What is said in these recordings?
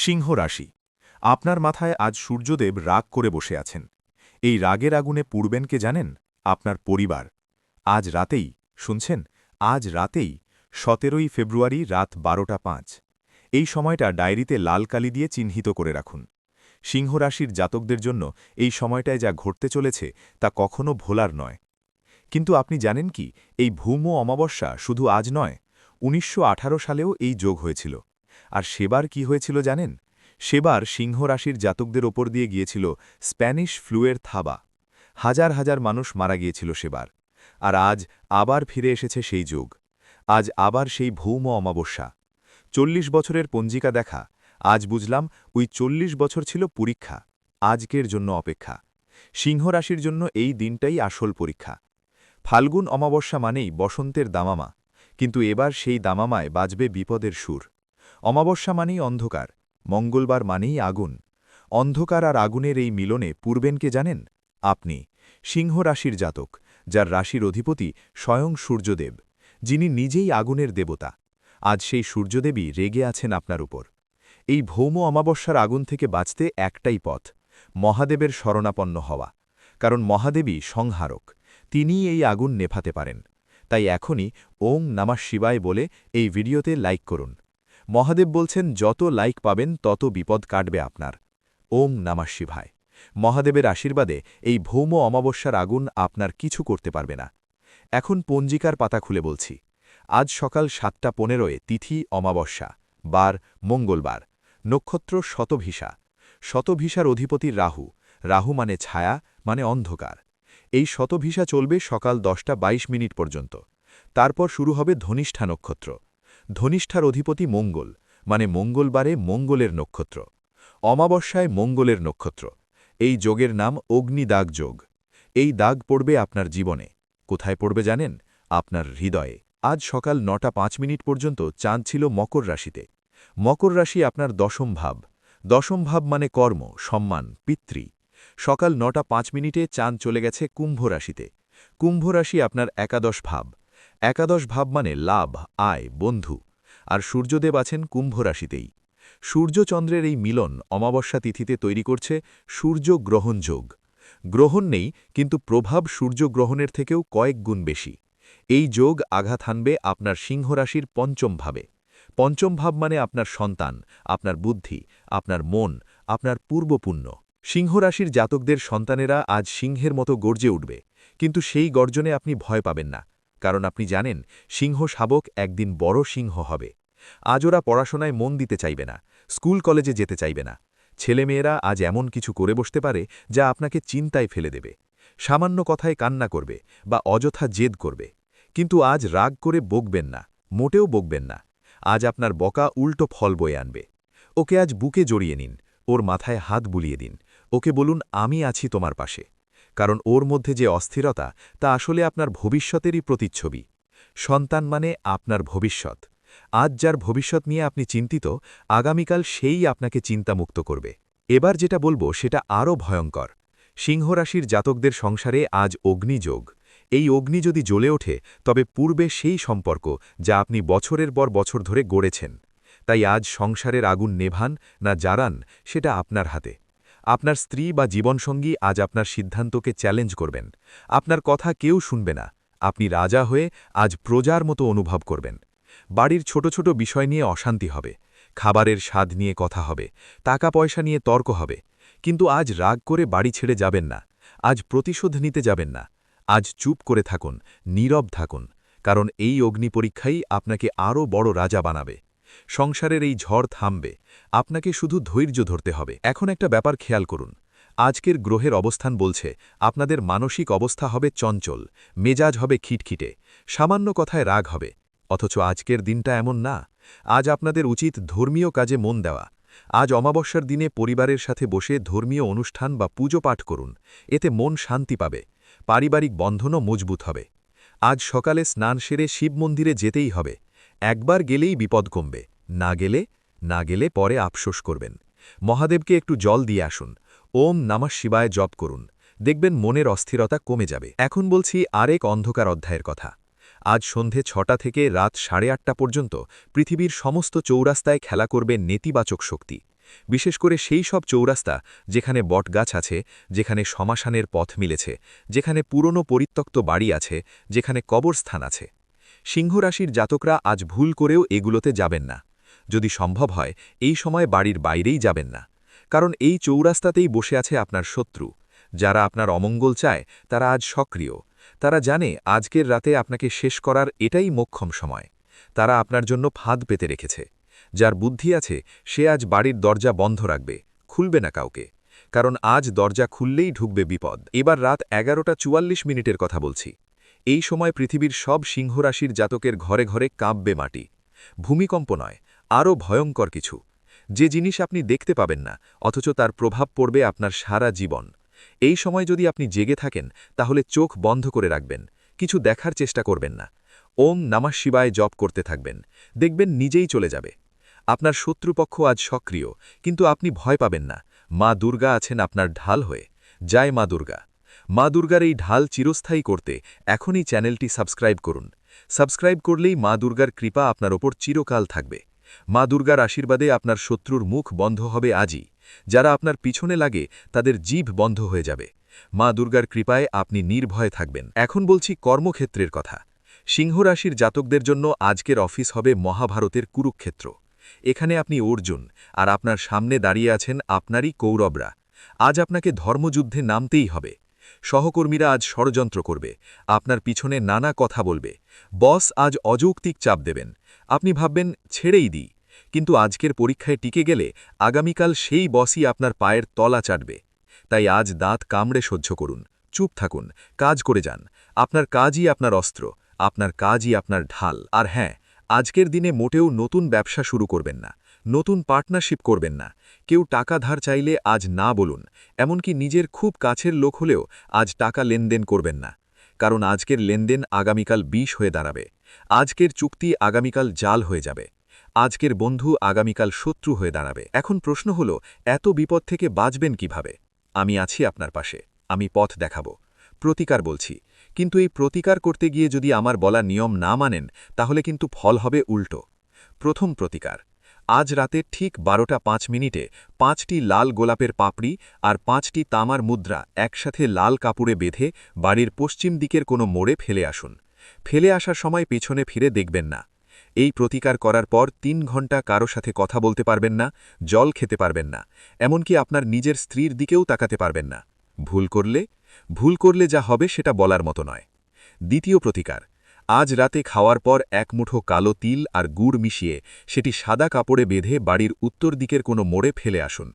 সিংহ রাশি। আপনার মাথায় আজ সূর্যদেব রাগ করে বসে আছেন। এই রাগের আগুনে পুড়বেন কে জানেন? আপনার পরিবার। আজ রাতেই, শুনছেন, আজ রাতেই ১৭ই ফেব্রুয়ারি রাত ১২টা ৫। এই সময়টা ডায়েরিতে লাল কালি দিয়ে চিহ্নিত করে রাখুন। সিংহ রাশির জাতকদের জন্য এই সময়টায় যা ঘটতে চলেছে তা কখনো ভোলার নয়। কিন্তু আপনি জানেন কি, এই ভূম অমাবস্যা শুধু আজ নয়, ১৯১৮ সালেও এই যোগ হয়েছিল। আর সেবার কি হয়েছিল জানেন? সেবার সিংহ রাশির জাতকদের ওপর দিয়ে গিয়েছিল স্প্যানিশ ফ্লুয়ের থাবা। হাজার হাজার মানুষ মারা গিয়েছিল সেবার। আর আজ আবার ফিরে এসেছে সেই যোগ। আজ আবার সেই ভৌম অমাবস্যা। ৪০ বছরের পঞ্জিকা দেখা, আজ বুঝলাম ওই ৪০ বছর ছিল পরীক্ষা, আজকের জন্য অপেক্ষা। সিংহ রাশির জন্য এই দিনটাই আসল পরীক্ষা। ফাল্গুন অমাবস্যা মানেই বসন্তের দামামা, কিন্তু এবার সেই দামামায় বাজবে বিপদের সুর। অমাবস্যা মানেই অন্ধকার, মঙ্গলবার মানেই আগুন। অন্ধকার আর আগুনের এই মিলনে পূর্বেন কে জানেন? আপনি, সিংহ রাশির জাতক, যার রাশির অধিপতি স্বয়ং সূর্যদেব, যিনি নিজেই আগুনের দেবতা। আজ সেই সূর্যদেবী রেগে আছেন আপনার উপর। এই ভৌম অমাবস্যার আগুন থেকে বাঁচতে একটাই পথ, মহাদেবের শরণাপন্ন হওয়া। কারণ মহাদেবী সংহারক, তিনিই এই আগুন নেভাতে পারেন। তাই এখনই ওং নমঃ শিবায় বলে এই ভিডিওতে লাইক করুন। মহাদেব বলছেন, যত লাইক পাবেন তত বিপদ কাটবে আপনার। ওং নমঃ শিবায়। মহাদেবের আশীর্বাদে এই ভৌম অমাবস্যার আগুন আপনার কিছু করতে পারবে না। এখন পঞ্জিকার পাতা খুলে বলছি। আজ সকাল ৭টা ১৫-এ তিথি অমাবস্যা, বার মঙ্গলবার, নক্ষত্র শতভিসা। শতভিসার অধিপতি রাহু। রাহু মানে ছায়া, মানে অন্ধকার। এই শতভিসা চলবে সকাল ১০টা ২২ পর্যন্ত। তারপর শুরু হবে ধনিষ্ঠা নক্ষত্র। ধনিষ্ঠার অধিপতি মঙ্গল, মানে মঙ্গলবারে মঙ্গলের নক্ষত্র। অমাবস্যায় মঙ্গলের নক্ষত্র। এই যোগের নাম অগ্নিদাগ যোগ। এই দাগ পড়বে আপনার জীবনে। কোথায় পড়বে জানেন? আপনার হৃদয়ে। আজ সকাল ৯টা ৫ পর্যন্ত চাঁদ ছিল মকর রাশিতে। মকর রাশি আপনার দশম ভাব। দশম ভাব মানে কর্ম, সম্মান, পিতৃ। সকাল ৯টা ৫ চাঁদ চলে গেছে কুম্ভ রাশিতে। কুম্ভ রাশি আপনার একাদশ ভাব। একাদশ ভাব মানে লাভ, আয়, বন্ধু। আর সূর্যদেব আছেন কুম্ভ রাশিতেই। সূর্যচন্দ্রের এই মিলন অমাবস্যা তিথিতে তৈরি করছে সূর্য গ্রহণ যোগ। গ্রহণ নেই, কিন্তু প্রভাব সূর্যগ্রহণের থেকেও কয়েক গুণ বেশি। এই যোগ আঘাত হানবে আপনার সিংহ রাশির পঞ্চম ভাবে। পঞ্চম ভাব মানে আপনার সন্তান, আপনার বুদ্ধি, আপনার মন, আপনার পূর্বপুণ্য। সিংহ রাশির জাতকদের সন্তানেরা আজ সিংহের মতো গর্জে উঠবে। কিন্তু সেই গর্জনে আপনি ভয় পাবেন না, কারণ আপনি জানেন সিংহ শাবক একদিন বড় সিংহ হবে। আজ ওরা পড়াশোনায় মন দিতে চাইবে না, স্কুল কলেজে যেতে চাইবে না। ছেলেমেয়েরা আজ এমন কিছু করে বসতে পারে যা আপনাকে চিন্তায় ফেলে দেবে। সামান্য কথায় কান্না করবে বা অযথা জেদ করবে। কিন্তু আজ রাগ করে বকবেন না, মোটেও বকবেন না। আজ আপনার বকা উল্টো ফল বয়ে আনবে। ওকে আজ বুকে জড়িয়ে নিন, ওর মাথায় হাত বুলিয়ে দিন। ওকে বলুন, আমি আছি তোমার পাশে। কারণ ওর মধ্যে যে অস্থিরতা, তা আসলে আপনার ভবিষ্যতেরই প্রতিচ্ছবি। সন্তান মানে আপনার ভবিষ্যৎ। আজ যার ভবিষ্যৎ নিয়ে আপনি চিন্তিত, আগামীকাল সেই আপনাকে চিন্তামুক্ত করবে। এবার যেটা বলবো সেটা আরও ভয়ঙ্কর। সিংহ রাশির জাতকদের সংসারে আজ অগ্নিযোগ। এই অগ্নি যদি জ্বলে ওঠে, তবে পূর্বে সেই সম্পর্ক যা আপনি বছরের পর বছর ধরে গড়েছেন। তাই আজ সংসারের আগুন নেভান না জ্বালান, সেটা আপনার হাতে। আপনার স্ত্রী বা জীবনসঙ্গী আজ আপনার সিদ্ধান্তকে চ্যালেঞ্জ করবেন। আপনার কথা কেউ শুনবে না। আপনি রাজা হয়ে আজ প্রজার মতো অনুভব করবেন। বাড়ির ছোট ছোট বিষয় নিয়ে অশান্তি হবে। খাবারের স্বাদ নিয়ে কথা হবে, টাকা পয়সা নিয়ে তর্ক হবে। কিন্তু আজ রাগ করে বাড়ি ছেড়ে যাবেন না। আজ প্রতিশোধ নিতে যাবেন না। আজ চুপ করে থাকুন, নীরব থাকুন। কারণ এই অগ্নিপরীক্ষাই আপনাকে আরও বড় রাজা বানাবে। সংসারের এই ঝড় থামবে, আপনাকে শুধু ধৈর্য ধরতে হবে। এখন একটা ব্যাপার খেয়াল করুন। আজকের গ্রহের অবস্থান বলছে আপনাদের মানসিক অবস্থা হবে চঞ্চল, মেজাজ হবে খিটখিটে, সামান্য কথায় রাগ হবে। অথচ আজকের দিনটা এমন না। আজ আপনাদের উচিত ধর্মীয় কাজে মন দেওয়া। আজ অমাবস্যার দিনে পরিবারের সাথে বসে ধর্মীয় অনুষ্ঠান বা পুজো পাঠ করুন। এতে মন শান্তি পাবে, পারিবারিক বন্ধনও মজবুত হবে। আজ সকালে স্নান সেরে শিব মন্দিরে যেতেই হবে। একবার গেলেই বিপদ কমবে, না গেলে পরে আফসোস করবেন। মহাদেবকে একটু জল দিয়ে আসুন, ওম নমঃ শিবায় জপ করুন। দেখবেন মনের অস্থিরতা কমে যাবে। এখন বলছি আরেক অন্ধকার অধ্যায়ের কথা। আজ সন্ধে ৬টা থেকে রাত ৮:৩০ পর্যন্ত পৃথিবীর সমস্ত চৌরাস্তায় খেলা করবে নেতিবাচক শক্তি। বিশেষ করে সেই সব চৌরাস্তা যেখানে বটগাছ আছে, যেখানে শ্মশানের পথ মিলেছে, যেখানে পুরনো পরিত্যক্ত বাড়ি আছে, যেখানে কবরস্থান আছে। সিংহ রাশির জাতকরা আজ ভুল করেও এগুলোতে যাবেন না। যদি সম্ভব হয় এই সময় বাড়ির বাইরেই যাবেন না, কারণ এই চৌরাস্তাতেই বসে আছে আপনার শত্রু। যারা আপনার অমঙ্গল চায় তারা আজ সক্রিয়। তারা জানে আজকের রাতে আপনাকে শেষ করার এটাই মোক্ষম সময়। তারা আপনার জন্য ফাঁদ পেতে রেখেছে। যার বুদ্ধি আছে সে আজ বাড়ির দরজা বন্ধ রাখবে, খুলবে না কাউকে, কারণ আজ দরজা খুললেই ঢুকবে বিপদ। এবার রাত 11:44 কথা বলছি। এই সময় পৃথিবীর সব সিংহরাশির জাতকের ঘরে ঘরে কাঁপবে মাটি। ভূমিকম্প নয়, আরও ভয়ঙ্কর কিছু, যে জিনিস আপনি দেখতে পাবেন না, অথচ তার প্রভাব পড়বে আপনার সারা জীবন। এই সময় যদি আপনি জেগে থাকেন তাহলে চোখ বন্ধ করে রাখবেন, কিছু দেখার চেষ্টা করবেন না। ওম নমঃ শিবায় জপ করতে থাকবেন, দেখবেন নিজেই চলে যাবে। আপনার শত্রুপক্ষ আজ সক্রিয়, কিন্তু আপনি ভয় পাবেন না। মা দুর্গা আছেন আপনার ঢাল হয়ে। জয় মা দুর্গা। মা দুর্গার এই ঢাল চিরস্থায়ী করতে এখনই চ্যানেলটি সাবস্ক্রাইব করুন। সাবস্ক্রাইব করলেই মা দুর্গার কৃপা আপনার ওপর চিরকাল থাকবে। মা দুর্গার আশীর্বাদে আপনার শত্রুর মুখ বন্ধ হবে আজই। যারা আপনার পিছনে লাগে তাদের জিভ বন্ধ হয়ে যাবে। মা দুর্গার কৃপায় আপনি নির্ভয়ে থাকবেন। এখন বলছি কর্মক্ষেত্রের কথা। সিংহ রাশির জাতকদের জন্য আজকের অফিস হবে মহাভারতের কুরুক্ষেত্র। এখানে আপনি অর্জুন, আর আপনার সামনে দাঁড়িয়ে আছেন আপনারই কৌরবরা। আজ আপনাকে ধর্মযুদ্ধে নামতেই হবে। সহকর্মীরা আজ ষড়যন্ত্র করবে, আপনার পিছনে নানা কথা বলবে। বস আজ অযৌক্তিক চাপ দেবেন। আপনি ভাববেন ছেড়েই দিই, কিন্তু আজকের পরীক্ষায় টিকে গেলে আগামীকাল সেই বসই আপনার পায়ের তলা চাটবে। তাই আজ দাঁত কামড়ে সহ্য করুন, চুপ থাকুন, কাজ করে যান। আপনার কাজই আপনার অস্ত্র, আপনার কাজই আপনার ঢাল। আর হ্যাঁ, আজকের দিনে মোটেও নতুন ব্যবসা শুরু করবেন না, নতুন পার্টনারশিপ করবেন না। কেউ টাকা ধার চাইলে আজ না বলুন, এমনকি নিজের খুব কাছের লোক হলেও আজ টাকা লেনদেন করবেন না, কারণ আজকের লেনদেন আগামীকাল বিষ হয়ে দাঁড়াবে। আজকের চুক্তি আগামীকাল জাল হয়ে যাবে। আজকের বন্ধু আগামীকাল শত্রু হয়ে দাঁড়াবে। এখন প্রশ্ন হল, এত বিপদ থেকে বাঁচবেন কিভাবে? আমি আছি আপনার পাশে, আমি পথ দেখাবো। প্রতিকার বলছি, কিন্তু এই প্রতিকার করতে গিয়ে যদি আমার বলা নিয়ম না মানেন তাহলে কিন্তু ফল হবে উল্টো। প্রথম প্রতিকার, আজ রাতে ঠিক 12:05 5টি লাল গোলাপের পাপড়ি আর 5টি তামার মুদ্রা একসাথে লাল কাপড়ে বেঁধে বাড়ির পশ্চিম দিকের কোনো মোড়ে ফেলে আসুন। ফেলে আসার সময় পেছনে ফিরে দেখবেন না। এই প্রতিকার করার পর 3 ঘন্টা কারো সাথে কথা বলতে পারবেন না, জল খেতে পারবেন না, এমনকি আপনার নিজের স্ত্রীর দিকেও তাকাতে পারবেন না। ভুল করলে যা হবে সেটা বলার মতো নয়। দ্বিতীয় প্রতিকার, আজ রাতে খাওয়ার পর 1 মুঠো কালো তিল আর গুড় মিশিয়ে সেটি সাদা কাপড়ে বেঁধে বাড়ির উত্তর দিকের কোনো মোড়ে ফেলে আসুন।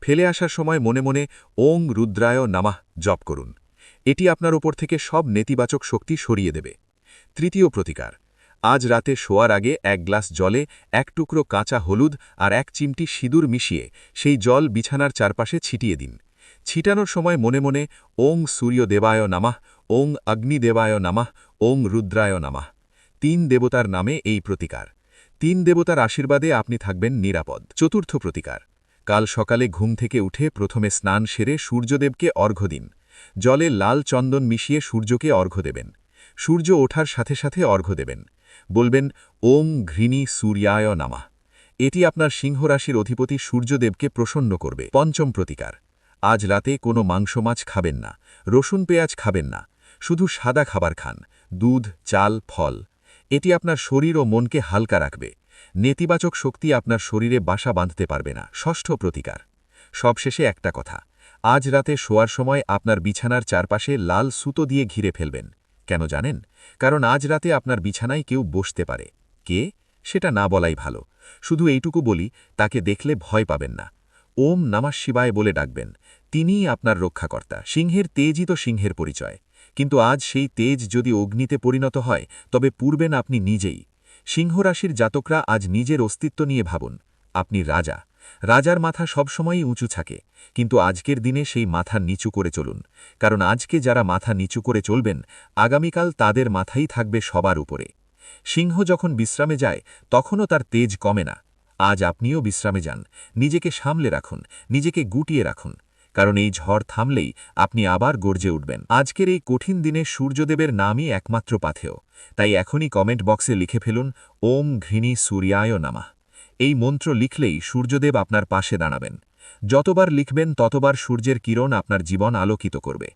ফেলে আসার সময় মনে মনে ওং রুদ্রায় নামাহ জপ করুন। এটি আপনার ওপর থেকে সব নেতিবাচক শক্তি সরিয়ে দেবে। তৃতীয় প্রতিকার, আজ রাতে শোয়ার আগে 1 গ্লাস জলে 1 টুকরো কাঁচা হলুদ আর 1 চিমটি সিঁদুর মিশিয়ে সেই জল বিছানার চারপাশে ছিটিয়ে দিন। ছিটানোর সময় মনে মনে ওং সূর্যদেবায় নামাহ, ওং অগ্নিদেবায় নামাহ, ওং রুদ্রায় নামাহ। 3 দেবতার নামে এই প্রতিকার। 3 দেবতার আশীর্বাদে আপনি থাকবেন নিরাপদ। চতুর্থ প্রতিকার, কাল সকালে ঘুম থেকে উঠে প্রথমে স্নান সেরে সূর্যদেবকে অর্ঘ্য দিন। জলে লাল চন্দন মিশিয়ে সূর্যকে অর্ঘ্য দেবেন। সূর্য ওঠার সাথে সাথে অর্ঘ্য দেবেন। বলবেন ওং ঘৃণী সূর্যায় নামাহ। এটি আপনার সিংহ রাশির অধিপতি সূর্যদেবকে প্রসন্ন করবে। পঞ্চম প্রতিকার, আজ রাতে কোনো মাংস মাছ খাবেন না, রসুন পেঁয়াজ খাবেন না, শুধু সাদা খাবার খান, দুধ, চাল, ফল। এটি আপনার শরীর ও মনকে হালকা রাখবে। নেতিবাচক শক্তি আপনার শরীরে বাসা বাঁধতে পারবে না। ষষ্ঠ প্রতিকার, সবশেষে একটা কথা, আজ রাতে শোয়ার সময় আপনার বিছানার চারপাশে লাল সুতো দিয়ে ঘিরে ফেলবেন। কেন জানেন? কারণ আজ রাতে আপনার বিছানায় কেউ বসতে পারে। কে? সেটা না বলাই ভালো। শুধু এইটুকু বলি, তাকে দেখলে ভয় পাবেন না। ওম নমঃ শিবায় বলে ডাকবেন। তিনিই আপনার রক্ষাকর্তা। সিংহের তেজই তো সিংহের পরিচয়। কিন্তু আজ সেই তেজ যদি অগ্নিতে পরিণত হয় তবে পূর্বেন আপনি নিজেই। সিংহ রাশির জাতকরা আজ নিজের অস্তিত্ব নিয়ে ভাবুন। আপনি রাজা। রাজার মাথা সবসময়ই উঁচু থাকে, কিন্তু আজকের দিনে সেই মাথা নিচু করে চলুন। কারণ আজকে যারা মাথা নিচু করে চলবেন, আগামীকাল তাদের মাথাই থাকবে সবার উপরে। সিংহ যখন বিশ্রামে যায় তখনও তার তেজ কমে না। আজ আপনিও বিশ্রামে যান, নিজেকে সামলে রাখুন, নিজেকে গুটিয়ে রাখুন, কারণ এই ঝড় থামলেই আপনি আবার গর্জে উঠবেন। আজকের এই কঠিন দিনে সূর্যদেবের নামই একমাত্র পাথেয়। তাই এখনই কমেন্ট বক্সে লিখে ফেলুন ওম ঘৃণী সূর্যায় নামাহ। এই মন্ত্র লিখলেই সূর্যদেব আপনার পাশে দাঁড়াবেন। যতবার লিখবেন ততবার সূর্যের কিরণ আপনার জীবন আলোকিত করবে।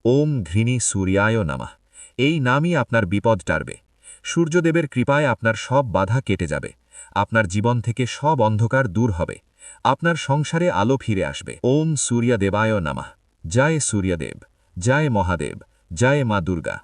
ওম ঘৃণী সূর্যায় নমঃ। এই নামই আপনার বিপদ টারবে। সূর্যদেবের কৃপায় আপনার সব বাধা কেটে যাবে। আপনার জীবন থেকে সব অন্ধকার দূর হবে। আপনার সংসারে আলো ফিরে আসবে। ওম সূর্যদেবায় নমঃ। জয় সূর্যদেব, জয় মহাদেব, জয় মা দুর্গা।